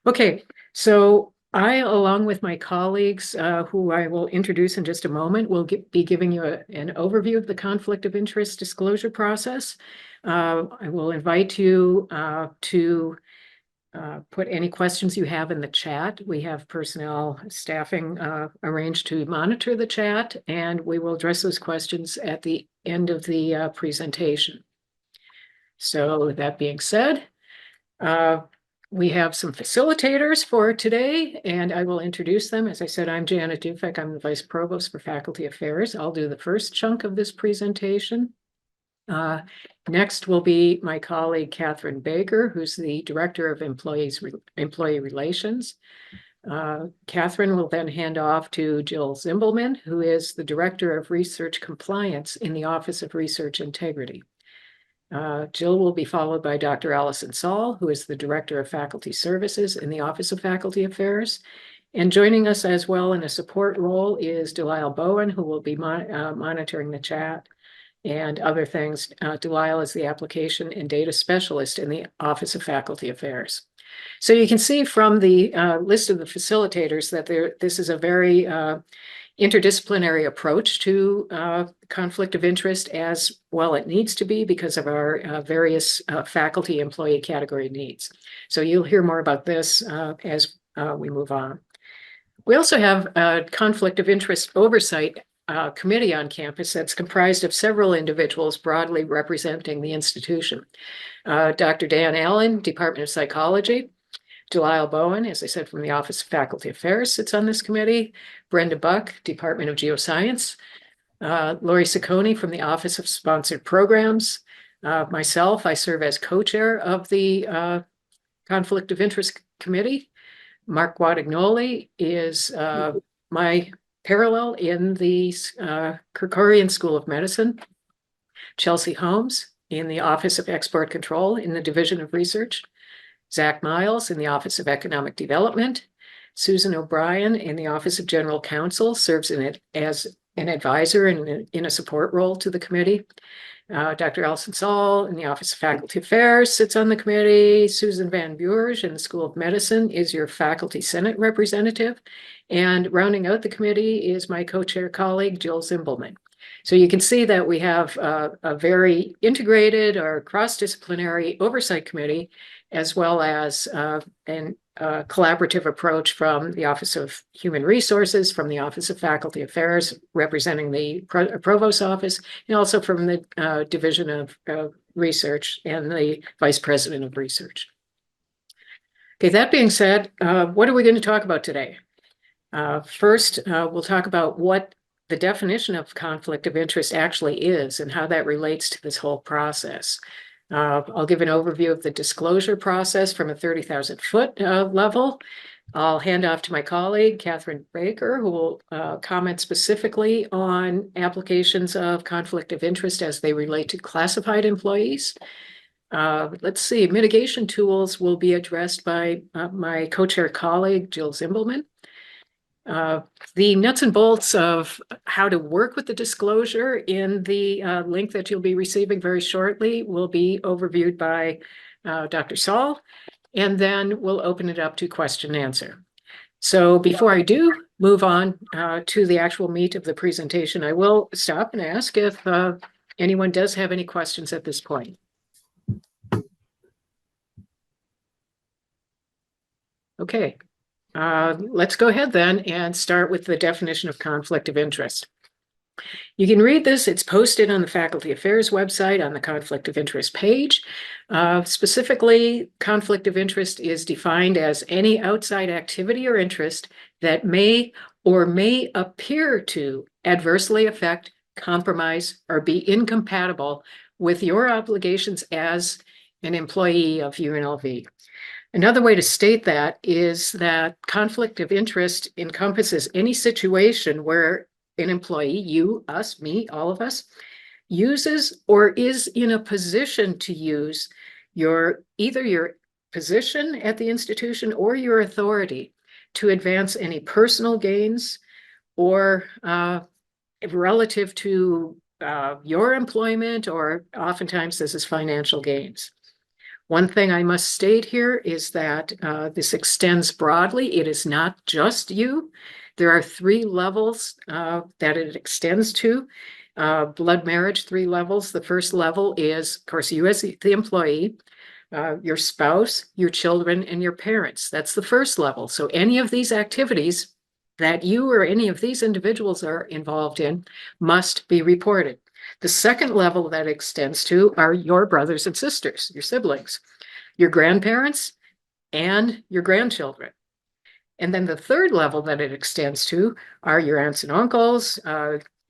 Okay, so I, along with my colleagues, who I will introduce in just a moment, will be giving you an overview of the conflict of interest disclosure process. I will invite you to put any questions you have in the chat. We have personnel staffing arranged to monitor the chat, and we will address those questions at the end of the presentation. So that being said, we have some facilitators for today, and I will introduce them. As I said, I'm Janet Dufek. I'm the Vice Provost for Faculty Affairs. I'll do the first chunk of this presentation. Next will be my colleague, Catherine Baker, who's the Director of Employee Relations. Catherine will then hand off to Jill Zimbelman, who is the Director of Research Compliance in the Office of Research Integrity. Jill will be followed by Dr. Allison Saul, who is the Director of Faculty Services in the Office of Faculty Affairs. And joining us as well in a support role is Delisle Bowen, who will be monitoring the chat and other things. Delisle is the Application and Data Specialist in the Office of Faculty Affairs. So you can see from the list of the facilitators that this is a very interdisciplinary approach to conflict of interest, as well it needs to be because of our various faculty employee category needs. So you'll hear more about this as we move on. We also have a conflict of interest oversight committee on campus that's comprised of several individuals broadly representing the institution. Dr. Dan Allen, Department of Psychology. Delisle Bowen, as I said, from the Office of Faculty Affairs, sits on this committee. Brenda Buck, Department of Geoscience. Lori Ciccone from the Office of Sponsored Programs. Myself, I serve as co-chair of the Conflict of Interest Committee. Mark Guadagnoli is my parallel in the Kerkorian School of Medicine. Chelsea Holmes in the Office of Export Control in the Division of Research. Zach Miles in the Office of Economic Development. Susan O'Brien in the Office of General Counsel serves in it as an advisor and in a support role to the committee. Dr. Allison Saul in the Office of Faculty Affairs sits on the committee. Susan Van Buurge in the School of Medicine is your Faculty Senate representative. And rounding out the committee is my co-chair colleague, Jill Zimbelman. So you can see that we have a very integrated or cross-disciplinary oversight committee, as well as a collaborative approach from the Office of Human Resources, from the Office of Faculty Affairs, representing the Provost's office, and also from the Division of Research and the Vice President of Research. Okay, that being said, what are we going to talk about today? First, we'll talk about what the definition of conflict of interest actually is and how that relates to this whole process. I'll give an overview of the disclosure process from a 30,000-foot level. I'll hand off to my colleague, Catherine Baker, who will comment specifically on applications of conflict of interest as they relate to classified employees. Let's see, mitigation tools will be addressed by my co-chair colleague, Jill Zimbelman. The nuts and bolts of how to work with the disclosure in the link that you'll be receiving very shortly will be overviewed by Dr. Saul, and then we'll open it up to question and answer. So before I do move on to the actual meat of the presentation, I will stop and ask if anyone does have any questions at this point. Okay. Let's go ahead then and start with the definition of conflict of interest. You can read this. It's posted on the Faculty Affairs website on the conflict of interest page. Specifically, conflict of interest is defined as any outside activity or interest that may or may appear to adversely affect, compromise, or be incompatible with your obligations as an employee of UNLV. Another way to state that is that conflict of interest encompasses any situation where an employee, you, us, me, all of us, uses or is in a position to use either your position at the institution or your authority to advance any personal gains or relative to your employment, or oftentimes this is financial gains. One thing I must state here is that this extends broadly. It is not just you. There are 3 levels that it extends to. Blood marriage, 3 levels. The first level is, of course, you as the employee, your spouse, your children, and your parents. That's the first level. So any of these activities that you or any of these individuals are involved in must be reported. The second level that extends to are your brothers and sisters, your siblings, your grandparents, and your grandchildren. And then the third level that it extends to are your aunts and uncles,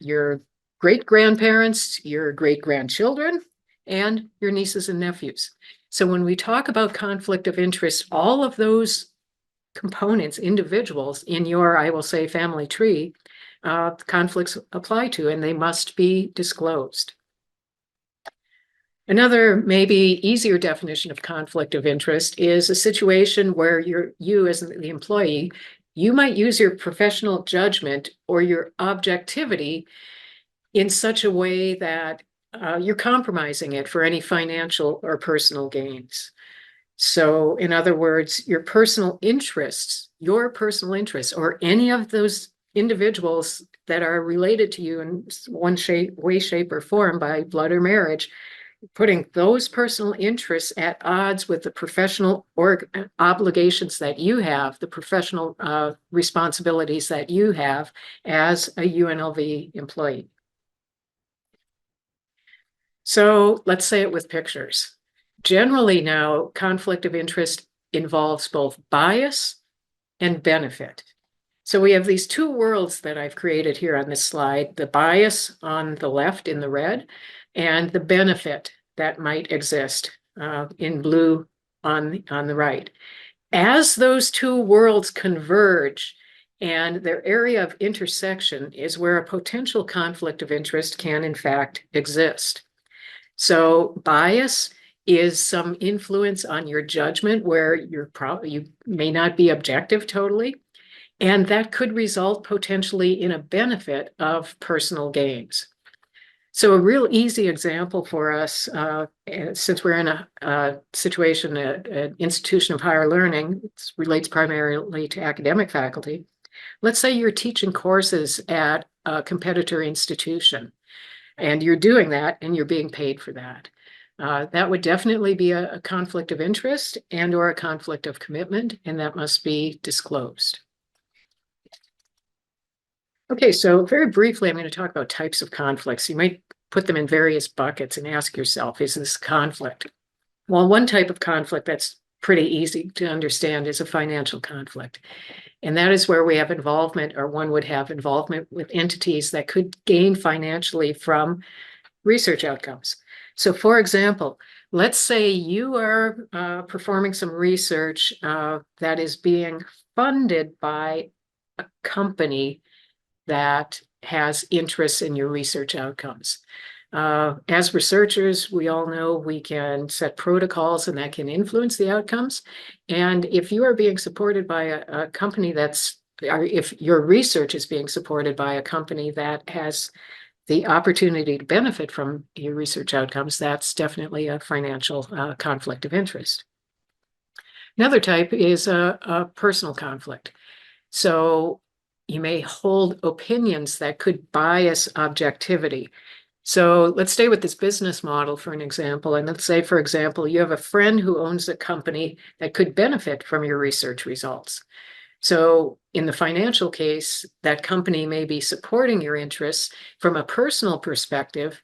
your great grandparents, your great grandchildren, and your nieces and nephews. So when we talk about conflict of interest, all of those components, individuals in your, I will say, family tree, conflicts apply to, and they must be disclosed. Another maybe easier definition of conflict of interest is a situation where you as the employee, you might use your professional judgment or your objectivity in such a way that you're compromising it for any financial or personal gains. So in other words, your personal interests, or any of those individuals that are related to you in one way, shape, or form by blood or marriage, putting those personal interests at odds with the professional obligations that you have, the professional responsibilities that you have as a UNLV employee. So let's say it with pictures. Generally now, conflict of interest involves both bias and benefit. So we have these 2 worlds that I've created here on this slide, the bias on the left in the red, and the benefit that might exist in blue on the right. As those 2 worlds converge, and their area of intersection is where a potential conflict of interest can in fact exist. So bias is some influence on your judgment where you may not be objective totally, and that could result potentially in a benefit of personal gains. So a real easy example for us, since we're in a situation, an institution of higher learning, it relates primarily to academic faculty. Let's say you're teaching courses at a competitor institution, and you're doing that and you're being paid for that. That would definitely be a conflict of interest and or a conflict of commitment, and that must be disclosed. Okay, so very briefly, I'm going to talk about types of conflicts. You might put them in various buckets and ask yourself, is this conflict? Well, one type of conflict that's pretty easy to understand is a financial conflict. And that is where we have involvement, or one would have involvement with entities that could gain financially from research outcomes. So for example, let's say you are performing some research that is being funded by a company that has interests in your research outcomes. As researchers, we all know we can set protocols and that can influence the outcomes. And if you are being supported by a company or if your research is being supported by a company that has the opportunity to benefit from your research outcomes, that's definitely a financial conflict of interest. Another type is a personal conflict. So you may hold opinions that could bias objectivity. So let's stay with this business model for an example. And let's say, for example, you have a friend who owns a company that could benefit from your research results. So in the financial case, that company may be supporting your interests. From a personal perspective,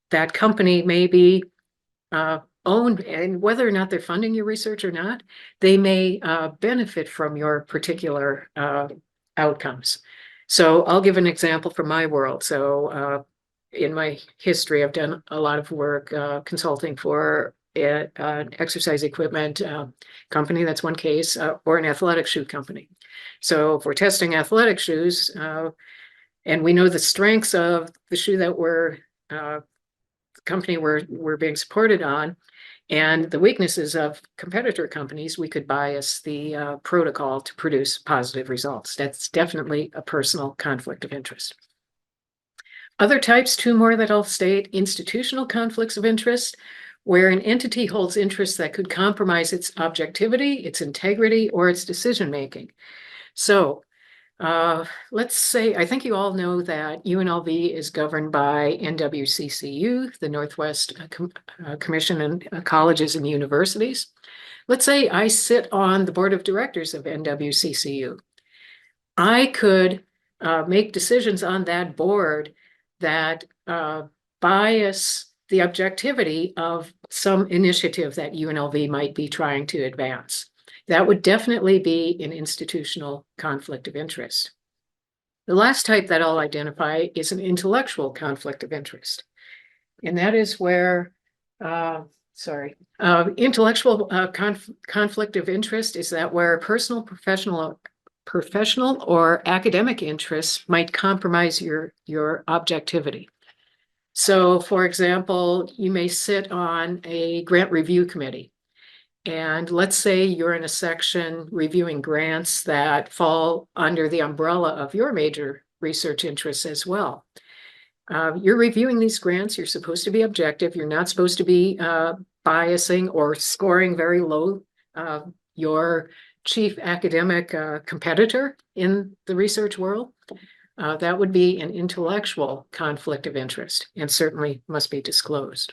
that company may be owned, and whether or not they're funding your research or not, they may benefit from your particular outcomes. So I'll give an example from my world. So in my history, I've done a lot of work consulting for an exercise equipment company, that's one case, or an athletic shoe company. So if we're testing athletic shoes, and we know the strengths of the shoe that the company we're being supported on, and the weaknesses of competitor companies, we could bias the protocol to produce positive results. That's definitely a personal conflict of interest. Other types, 2 more that I'll state: institutional conflicts of interest, where an entity holds interests that could compromise its objectivity, its integrity, or its decision-making. So let's say, I think you all know that UNLV is governed by NWCCU, the Northwest Commission on Colleges and Universities. Let's say I sit on the board of directors of NWCCU. I could make decisions on that board that bias the objectivity of some initiative that UNLV might be trying to advance. That would definitely be an institutional conflict of interest. The last type that I'll identify is an intellectual conflict of interest. And that is where, intellectual conflict of interest is that where personal, professional or academic interests might compromise your objectivity. So, for example, you may sit on a grant review committee. And let's say you're in a section reviewing grants that fall under the umbrella of your major research interests as well. You're reviewing these grants. You're supposed to be objective. You're not supposed to be biasing or scoring very low your chief academic competitor in the research world. That would be an intellectual conflict of interest and certainly must be disclosed.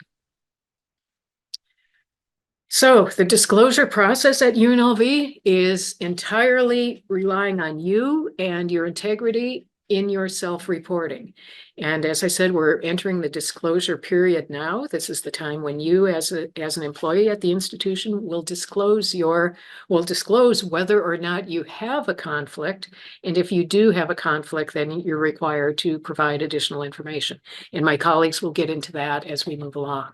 So the disclosure process at UNLV is entirely relying on you and your integrity in your self-reporting. And as I said, we're entering the disclosure period now. This is the time when you as an employee at the institution will disclose whether or not you have a conflict. And if you do have a conflict, then you're required to provide additional information. And my colleagues will get into that as we move along.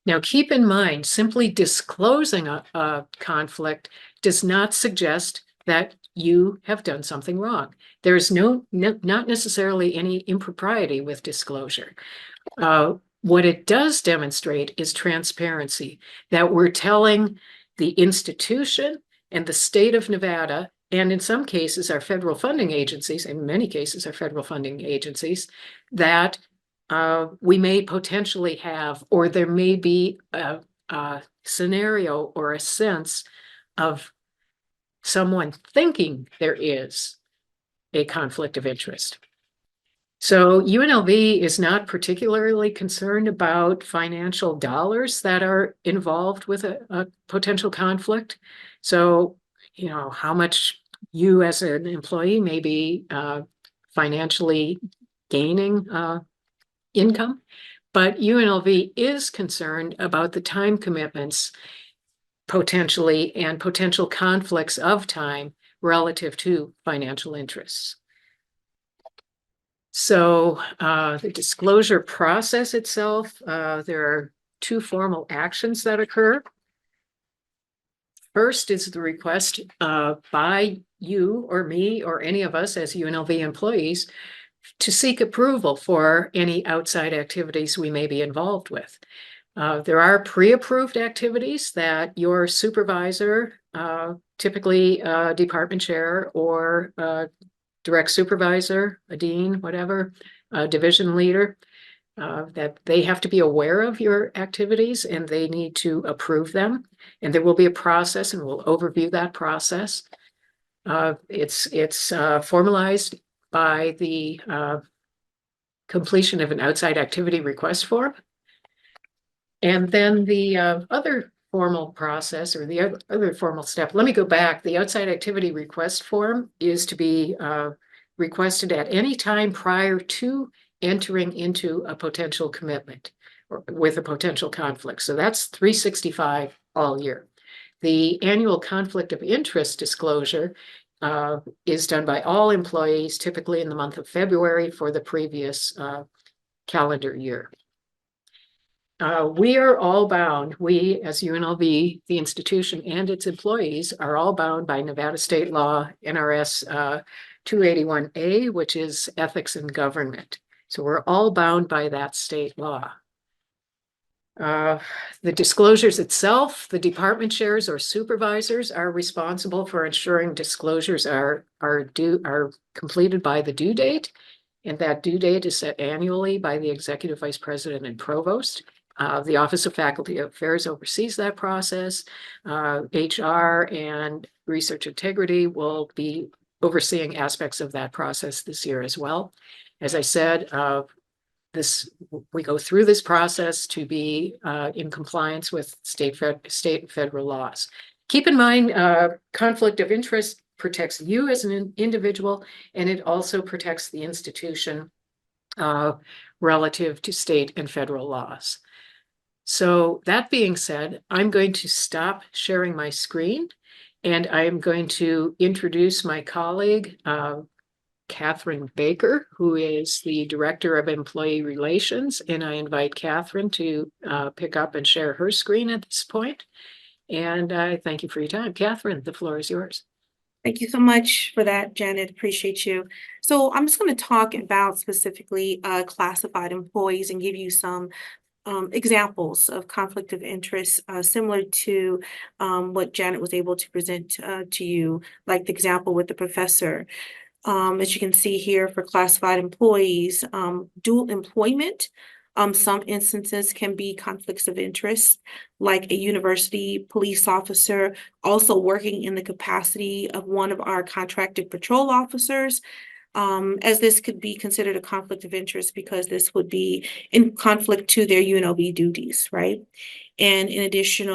Now, keep in mind, simply disclosing a conflict does not suggest that you have done something wrong. There's not necessarily any impropriety with disclosure. What it does demonstrate is transparency, that we're telling the institution and the state of Nevada, and in some cases, our federal funding agencies, in many cases, our federal funding agencies, that we may potentially have, or there may be a scenario or a sense of someone thinking there is a conflict of interest. So UNLV is not particularly concerned about financial dollars that are involved with a potential conflict. So, you know, how much you as an employee may be financially gaining income, but UNLV is concerned about the time commitments potentially and potential conflicts of time relative to financial interests. So the disclosure process itself, there are two formal actions that occur. First is the request by you or me or any of us as UNLV employees to seek approval for any outside activities we may be involved with. There are pre-approved activities that your supervisor, typically a department chair or a direct supervisor, a dean, whatever, a division leader, that they have to be aware of your activities and they need to approve them. And there will be a process, and we'll overview that process. It's formalized by the completion of an outside activity request form. And then the other formal process, or the other formal step, let me go back. The outside activity request form is to be requested at any time prior to entering into a potential commitment or with a potential conflict. So that's 365 all year. The annual conflict of interest disclosure is done by all employees, typically in the month of February for the previous calendar year. We are all bound, we as UNLV, the institution and its employees are all bound by Nevada state law, NRS 281A, which is ethics in government. So we're all bound by that state law. The disclosures itself, the department chairs or supervisors are responsible for ensuring disclosures are completed by the due date. And that due date is set annually by the executive vice president and provost. The Office of Faculty Affairs oversees that process. HR and Research Integrity will be overseeing aspects of that process this year as well. As I said, we go through this process to be in compliance with state and federal laws. Keep in mind, conflict of interest protects you as an individual, and it also protects the institution relative to state and federal laws. So that being said, I'm going to stop sharing my screen, and I'm going to introduce my colleague, Catherine Baker, who is the Director of Employee Relations, and I invite Catherine to pick up and share her screen at this point. And I thank you for your time. Catherine, the floor is yours. Thank you so much for that, Janet. Appreciate you. So I'm just going to talk about specifically classified employees and give you some examples of conflict of interest, similar to what Janet was able to present to you, like the example with the professor. As you can see here for classified employees, dual employment, some instances can be conflicts of interest, like a university police officer also working in the capacity of one of our contracted patrol officers, as this could be considered a conflict of interest because this would be in conflict to their UNLV duties, right? And in addition,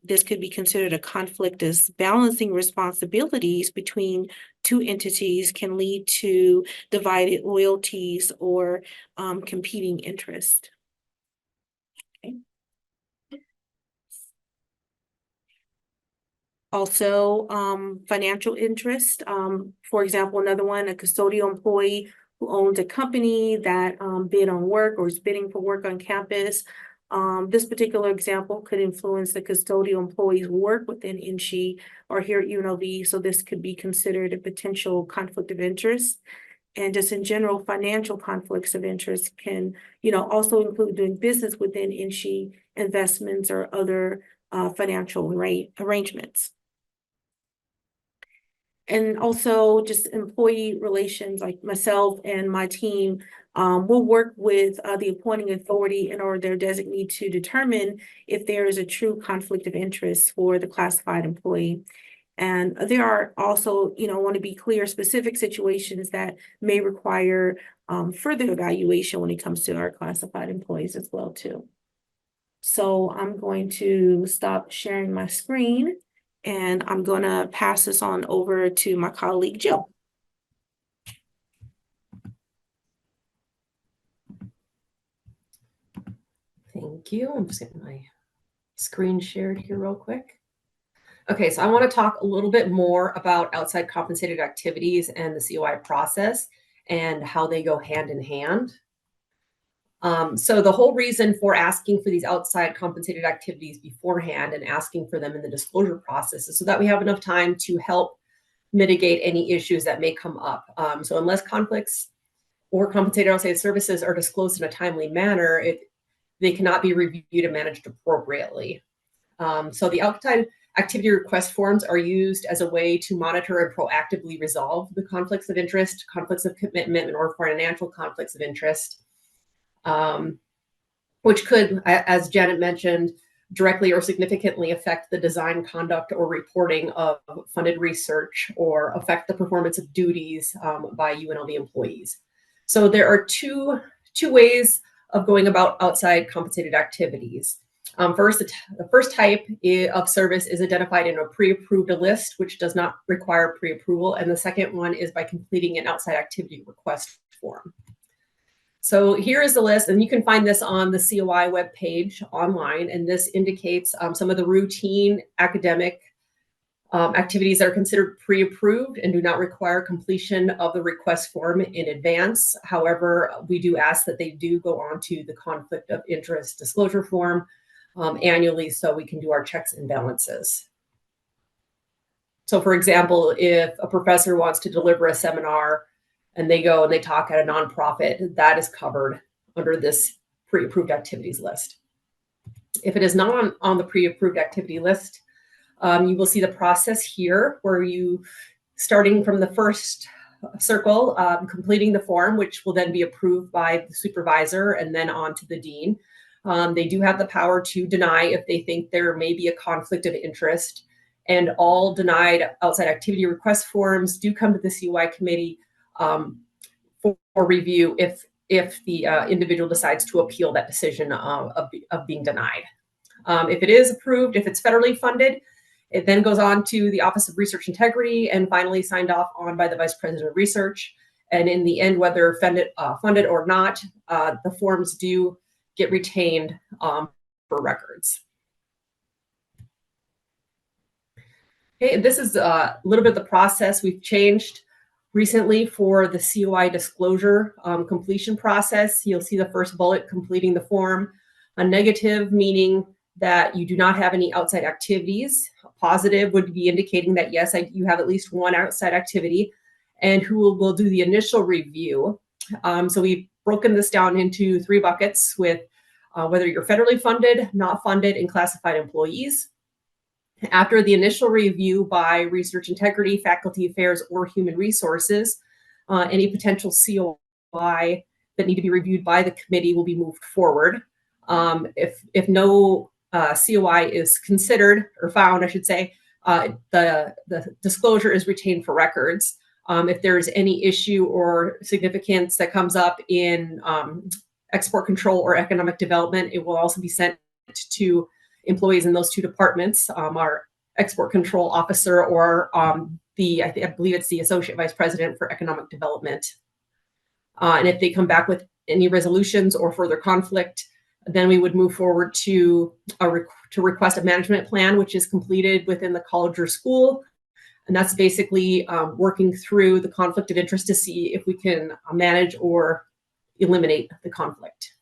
this could be considered a conflict as balancing responsibilities between two entities can lead to divided loyalties or competing interests. Okay. Also, financial interest. For example, another one, a custodial employee who owns a company that bid on work or is bidding for work on campus. This particular example could influence the custodial employee's work within NSHE or here at UNLV, so this could be considered a potential conflict of interest. And just in general, financial conflicts of interest can, also include doing business within NSHE, investments, or other financial arrangements. And also just employee relations, like myself and my team will work with the appointing authority and or their designee to determine if there is a true conflict of interest for the classified employee. And there are also, I want to be clear, specific situations that may require further evaluation when it comes to our classified employees as well, too. So I'm going to stop sharing my screen. And I'm going to pass this on over to my colleague, Jill. Thank you. I'm just getting my screen shared here real quick. Okay, so I want to talk a little bit more about outside compensated activities and the COI process and how they go hand in hand. So the whole reason for asking for these outside compensated activities beforehand and asking for them in the disclosure process is so that we have enough time to help mitigate any issues that may come up. So unless conflicts or compensated outside services are disclosed in a timely manner, they cannot be reviewed and managed appropriately. So the outside activity request forms are used as a way to monitor and proactively resolve the conflicts of interest, conflicts of commitment, or financial conflicts of interest. Which could, as Janet mentioned, directly or significantly affect the design, conduct, or reporting of funded research or affect the performance of duties by UNLV employees. So there are two ways of going about outside compensated activities. First, the first type of service is identified in a pre-approved list, which does not require pre-approval. And the second one is by completing an outside activity request form. So here is the list, and you can find this on the COI webpage online, and this indicates some of the routine academic activities that are considered pre-approved and do not require completion of the request form in advance. However, we do ask that they do go on to the conflict of interest disclosure form annually so we can do our checks and balances. So for example, if a professor wants to deliver a seminar and they go and they talk at a nonprofit, that is covered under this pre-approved activities list. If it is not on the pre-approved activity list, you will see the process here where you, starting from the first circle, completing the form, which will then be approved by the supervisor and then on to the dean. They do have the power to deny if they think there may be a conflict of interest. And all denied outside activity request forms do come to the COI committee for review if the individual decides to appeal that decision of being denied. If it is approved, if it's federally funded, it then goes on to the Office of Research Integrity and finally signed off on by the Vice President of Research. And in the end, whether funded or not, the forms do get retained for records. Okay, this is a little bit of the process we've changed recently for the COI disclosure completion process. You'll see the first bullet, completing the form. A negative meaning that you do not have any outside activities. A positive would be indicating that yes, you have at least one outside activity, and who will do the initial review. So we've broken this down into 3 buckets with whether you're federally funded, not funded, and classified employees. After the initial review by Research Integrity, Faculty Affairs, or Human Resources, any potential COI that need to be reviewed by the committee will be moved forward. If no COI is considered or found, I should say, the disclosure is retained for records. If there's any issue or significance that comes up in export control or economic development, it will also be sent to employees in those 2 departments, our export control officer or I believe it's the Associate Vice President for Economic Development. And if they come back with any resolutions or further conflict, then we would move forward to request a management plan, which is completed within the college or school. And that's basically working through the conflict of interest to see if we can manage or eliminate the conflict.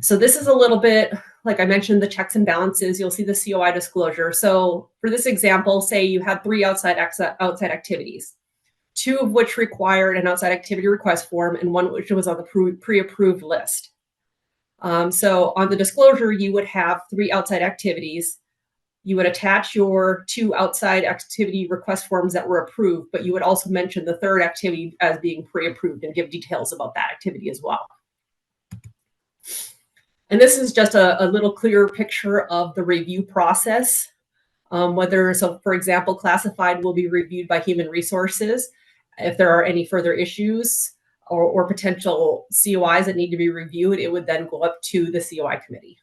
So this is a little bit, like I mentioned, the checks and balances. You'll see the COI disclosure. So for this example, say you had 3 outside activities, 2 of which required an outside activity request form and 1 which was on the pre-approved list. So on the disclosure, you would have 3 outside activities. You would attach your 2 outside activity request forms that were approved, but you would also mention the 3rd activity as being pre-approved and give details about that activity as well. And this is just a little clearer picture of the review process. So for example, classified will be reviewed by Human Resources. If there are any further issues or potential COIs that need to be reviewed, it would then go up to the COI committee.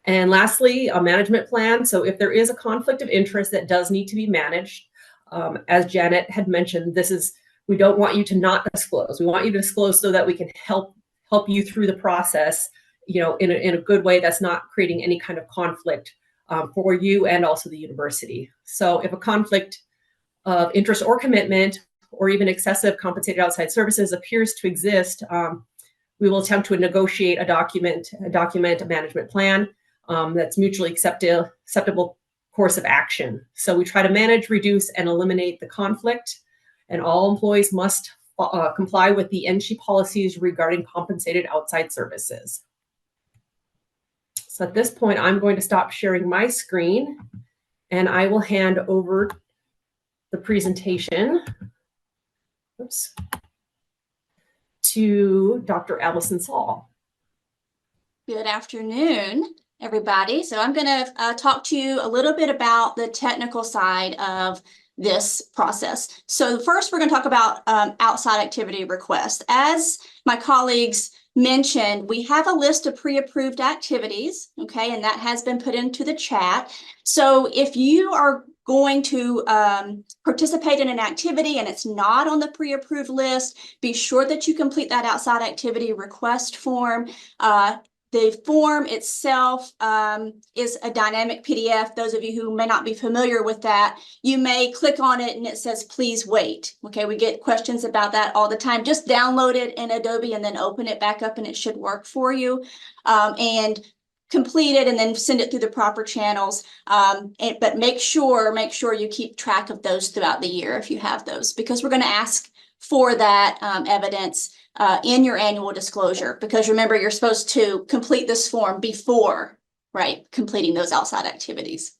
And lastly, a management plan. So if there is a conflict of interest that does need to be managed, as Janet had mentioned, we don't want you to not disclose. We want you to disclose so that we can help you through the process, in a good way that's not creating any kind of conflict for you and also the university. So if a conflict of interest or commitment or even excessive compensated outside services appears to exist, we will attempt to negotiate a management plan that's mutually acceptable course of action. So we try to manage, reduce, and eliminate the conflict, and all employees must comply with the NSHE policies regarding compensated outside services. So at this point, I'm going to stop sharing my screen, and I will hand over the presentation to Dr. Allison Saul. Good afternoon, everybody. So I'm going to talk to you a little bit about the technical side of this process. So first, we're going to talk about outside activity requests. As my colleagues mentioned, we have a list of pre-approved activities, okay, and that has been put into the chat. So if you are going to participate in an activity and it's not on the pre-approved list, be sure that you complete that outside activity request form. The form itself is a dynamic PDF. Those of you who may not be familiar with that, you may click on it and it says, please wait. Okay, we get questions about that all the time. Just download it in Adobe and then open it back up and it should work for you. And complete it and then send it through the proper channels. But make sure you keep track of those throughout the year if you have those, because we're going to ask for that evidence in your annual disclosure, because remember, you're supposed to complete this form before, completing those outside activities.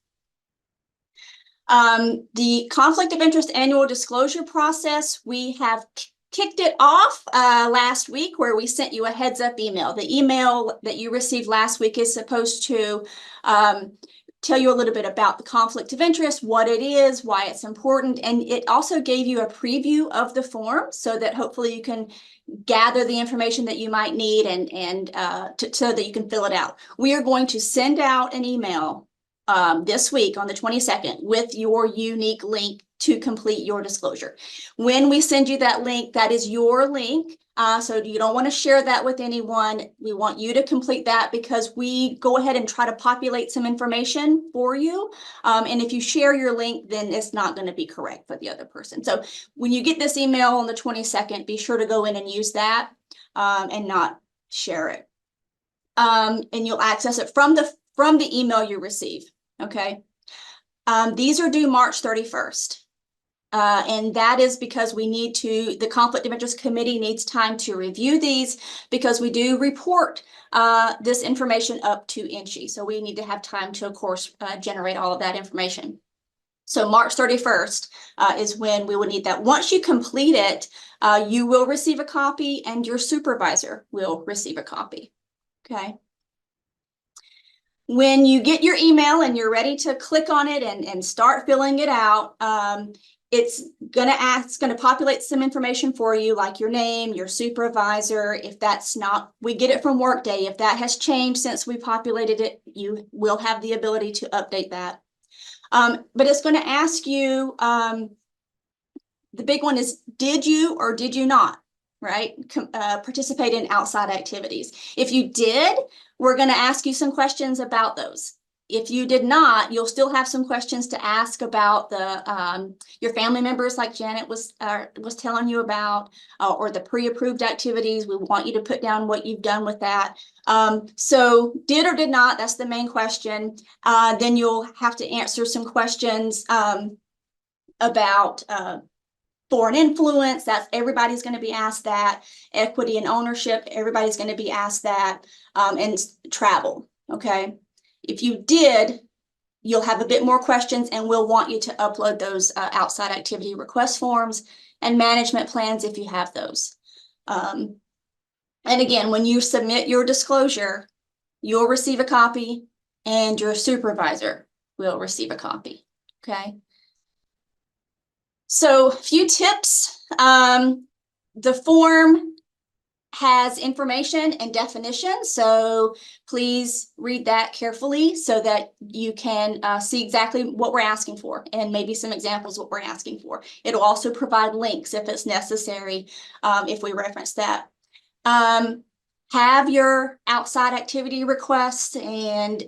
The conflict of interest annual disclosure process, we have kicked it off last week where we sent you a heads up email. The email that you received last week is supposed to tell you a little bit about the conflict of interest, what it is, why it's important, and it also gave you a preview of the form so that hopefully you can gather the information that you might need and so that you can fill it out. We are going to send out an email this week on the 22nd with your unique link to complete your disclosure. When we send you that link, that is your link. So you don't want to share that with anyone. We want you to complete that because we go ahead and try to populate some information for you. And if you share your link, then it's not going to be correct for the other person. So when you get this email on the 22nd, be sure to go in and use that and not share it. And you'll access it from the email you receive. Okay. These are due March 31st. And that is because the Conflict of Interest Committee needs time to review these because we do report this information up to INCHE. So we need to have time to, of course, generate all of that information. So March 31st is when we will need that. Once you complete it, you will receive a copy and your supervisor will receive a copy. Okay. When you get your email and you're ready to click on it and start filling it out, it's going to populate some information for you, like your name, your supervisor. If that's not, we get it from Workday. If that has changed since we populated it, you will have the ability to update that. But it's going to ask you, the big one is, did you or did you not, right? Participate in outside activities. If you did, we're going to ask you some questions about those. If you did not, you'll still have some questions to ask about your family members, like Janet was telling you about, or the pre-approved activities. We want you to put down what you've done with that. So did or did not, that's the main question. Then you'll have to answer some questions about foreign influence. That's everybody's going to be asked that. Equity and ownership, everybody's going to be asked that. And travel. Okay. If you did, you'll have a bit more questions and we'll want you to upload those outside activity request forms and management plans if you have those. And again, when you submit your disclosure, you'll receive a copy and your supervisor will receive a copy. Okay. So a few tips. The form has information and definitions, so please read that carefully so that you can see exactly what we're asking for and maybe some examples of what we're asking for. It'll also provide links if it's necessary, if we reference that. Have your outside activity requests and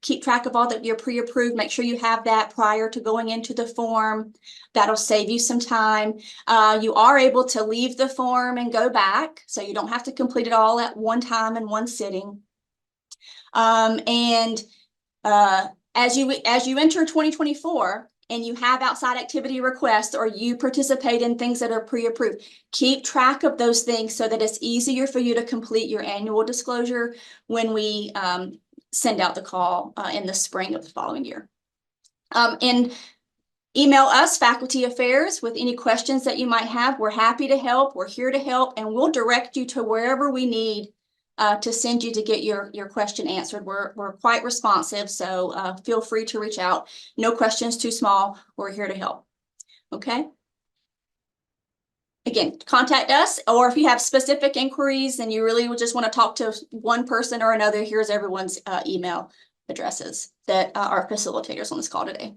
keep track of all that you're pre-approved. Make sure you have that prior to going into the form. That'll save you some time. You are able to leave the form and go back, so you don't have to complete it all at one time in one sitting. As you enter 2024, and you have outside activity requests or you participate in things that are pre-approved, keep track of those things so that it's easier for you to complete your annual disclosure when we send out the call in the spring of the following year. And email us, Faculty Affairs, with any questions that you might have. We're happy to help. We're here to help, and we'll direct you to wherever we need to send you to get your question answered. We're quite responsive, so feel free to reach out. No questions too small. We're here to help. Okay. Again, contact us, or if you have specific inquiries and you really just want to talk to one person or another, here's everyone's email addresses that are facilitators on this call today.